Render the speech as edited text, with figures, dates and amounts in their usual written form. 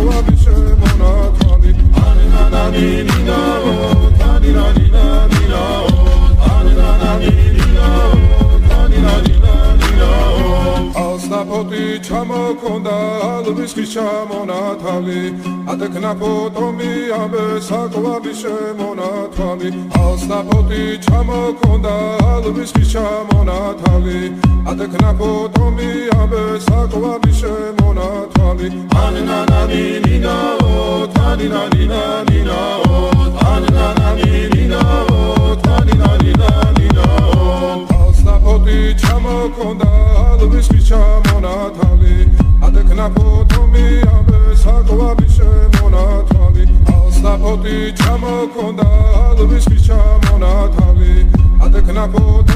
საკვები შემონათვალი ანანანინინაო თანინანინანინაო ანანანინინაო თანინანინანინაო ალსნაფოთი ჩამოქონდა ალვის ხის ჩამონათალი ადეკნაფოთომი ამბე საკვები შემონათვალი ალსნაფოთი ჩამოქონდა ალვის ხის ჩამონათალი ადეკნაფოთომი ამბე საკვები შემონათვალი ანანანინინაო თანინანინანინაო ანანანინინაო თანინანინანინაო ალსნაფოთი ჩამოქონდა ალვის ხის ჩამონათალი ადეკნაფოთომი ამბე საკვები შემონათვალი ალსნაფოთი ჩამოქონდა ალვის ხის ჩამონათალი ადეკნაფოთომი